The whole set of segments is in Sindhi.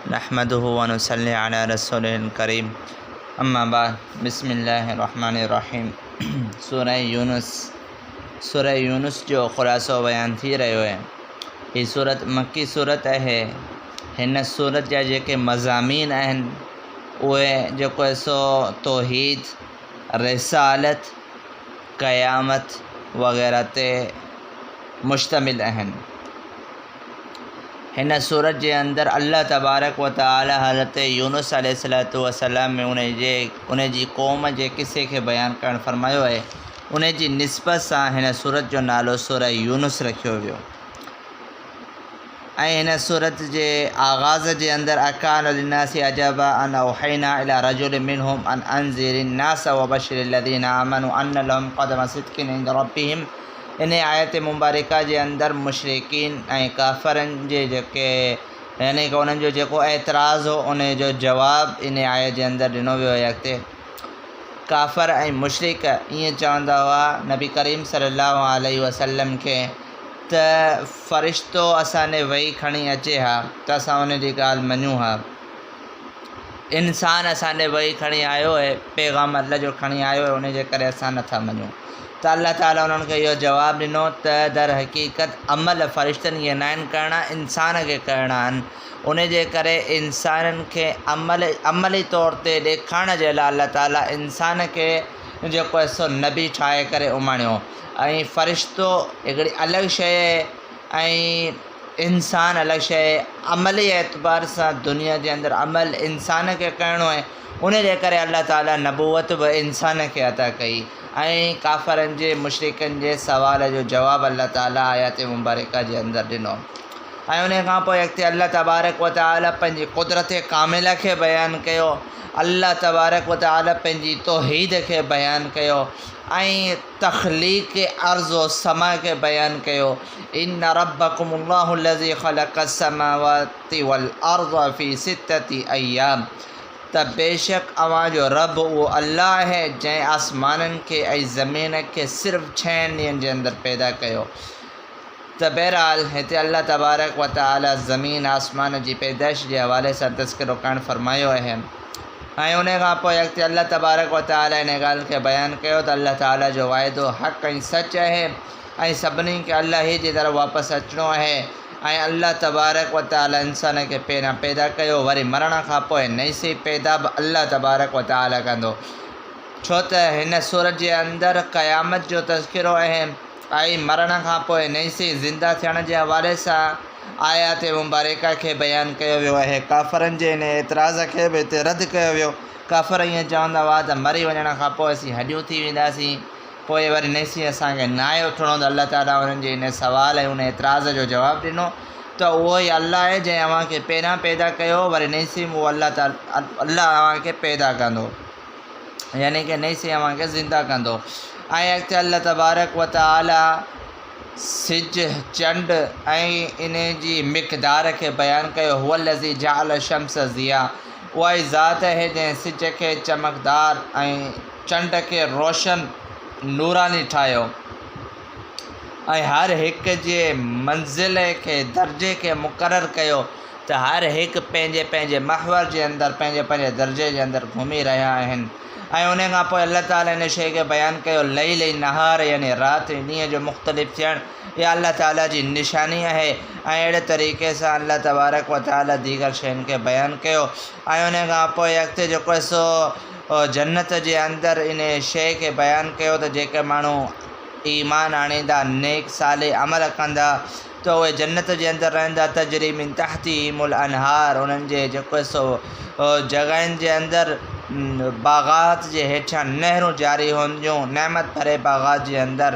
نحمده ونصلی علی رسول الکریم اما بعد بسم اللہ الرحمن الرحیم سورہ یونس جو خلاصو بیان تھی رہیو ہے یہ صورت مکی صورت ہے ہن صورت جا جے مضامین اہن اوے جو سو توحید رسالت قیامت وغیرہ تے مشتمل اہن ہن صورت کے اندر اللہ تبارک و تعالی حضرت یونس علیہ السلام میں انہیں جی قوم کے قصے کے بیان کرن فرمایا ہے انہیں جی نسبت سے ہن صورت جو نالو سورہ یونس رکھو ویو ہن صورت کے آغاز کے اندر اکان للناس عجبا ان اوحینا الی رجل منهم ان انذر الناس وبشر الذین آمنوا ان لهم قدم صدق عند ربهم ان آیت مبارکہ کے اندر مشرکین کافرن یعنی کہ انہوں جو اعتراض ہو انہیں جو جواب ان آیت کے اندر ڈنو ویو ہے کافر مشرک یہ چاہتا ہوا نبی کریم صلی اللہ علیہ وسلم کے فرشتو اسانے وہی کھنی اچے ہا تو اساں انہیں دی گال منوں ہا انسان اسانے وہی کھنی آیو ہے پیغام اللہ جو کھنی آیو ہے انہیں جے کرے اساں نتھا منوں تو اللہ تعالیٰ انہوں نے یہ جواب ڈنو تو در حقیقت عمل فرشتن یہ نائن کرنا انسان کے کرنا انہیں جے کرے انسان کے عملی طور تے ڈیکھانا جے اللہ تعالیٰ انسان کے جو کوئی سو نبی ٹھائے کرے امانیو فرشتو ایک الگ شے انسان الگ شے عملی اعتبار سے دنیا کے اندر عمل انسان کے کرنو ہے انہیں جے کرے اللہ تعالیٰ نبوت و انسان کے عطا کئی کافرن جے مشرکن جے سوال جو جواب اللہ تعالیٰ آیات مبارکہ کے اندر ڈنو انہیں کہاں پو ایک اللہ تبارک و تعالیٰ پنجی قدرت کاملہ کے بیان کیو اللہ تبارک و تعالیٰ پنجی توحید کے بیان کیو تخلیق ارض و سما کے بیان کیو ان ربکم اللہ الذی خلق السماوات والارض فی 6 ایام تب بے شک اواں جو رب وہ اللہ ہے جائیں آسمانن کے زمین کے صرف 6 ڈینہن کے اندر پیدا کیو تو بہرحال ہتے اللہ تبارک و تعالی زمین آسمان کی پیدائش کے حوالے سے تذکرہ کرن فرمایا ہے انہیں کہاں پو یک اللہ تبارک و تعالی نے گال کے بیان کیو تو اللہ تعالی جو وعدو حق سچ ہے سبنی کے اللہ ہی جی طرف واپس اچنو ہے اللہ تبارک و تعالی انسان کے پیدا کیو وری مرنا کھا پوئے نہیں سی پیدا اللہ تبارک و تعالی کندو چھو تو ہن سورج کے اندر قیامت جو تذکرہ ہے مرنا کھا پوئے نہیں سی زندہ تھیण کے حوالے سے آیات مبارکہ کے بیان کیو ویو ہے کافرن جے نے اعتراض کے بھی رد کیو ویو کافر یہ چاہتا ہوا تو مری وجن کھا پوئے اسی ہڈیوں تھی وینداسیں پوئے وری نہیں سی اساں کے نائے اٹھنو تو اللہ تعالیٰ انہوں جے انہیں سوال ہے انہیں اعتراض جو جواب ڈنو تو وہی اللہ ہے جے اوہاں کے پیدا کیو وری نہیں سی وہ اللہ اوہاں کے پیدا کندو یعنی کہ نہیں سی اوہاں کے زندہ کندو ایک اللہ تبارک و تعالی سج چنڈ انہیں جی مقدار کے بیان کیو هو الذی جعل الشمس ضیاء وہی ذات ہے جن سج کے چمکدار چنڈ کے روشن نورانی ٹھایو ہر ایک جے منزل کے درجے کے مقرر کیو تو ہر ایک پنجے محور کے اندر پنجے درجے کے اندر گھومی رہا ہیں انہیں کہاں پو اللہ تعالیٰ نے شے کے بیان کیو لیل نہار یعنی رات ڈینہں جو مختلف تھیण یہ اللہ تعالیٰ جی نشانیاں ہے اڑے طریقے سے اللہ تبارک و تعالیٰ دیگر شین کے بیان کیو انہیں کہاں پو یک جو کوئی سو جنت کے اندر انہیں شے کے بیان کیو تو جے کے مانو ایمان آنیندہ نیک صالح عمل کندا تو وہ جنت کے اندر رہندا تجری من تحتہم الانہار انہن جے جو کوئی سو جگہن کے اندر باغات کے ہیٹھاں نہروں جاری ہوندیوں نعمت بھرے باغات کے اندر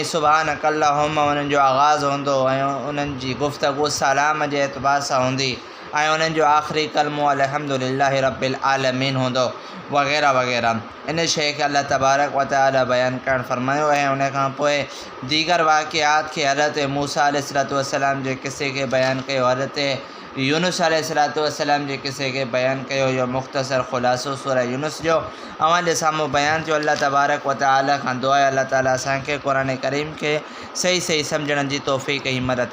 سبحانک اللہم انہن جو آغاز ہوندو انہن جی گفتگو سلام کے اعتبار سے ہوندی انہن جو آخری کلمو الحمدللہ رب العالمین ہوندو وغیرہ وغیرہ ان شے کے اللہ تبارک و تعالی بیان کرن فرمایا ہے انہیں کہاں پوئے دیگر واقعات کے حضرت موسیٰ علیہ السلام جو قصے کے بیان کے حضرت یونس علیہ السلام جو قصے کے بیان کیو جو مختصر خلاصو سورہ یونس جو اوان سامو بیان جو اللہ تبارک و تعالی خان دعا اللہ تعالیٰ اساں کے قرآن کریم کے صحیح سمجھن جی توفیق ہمت عطا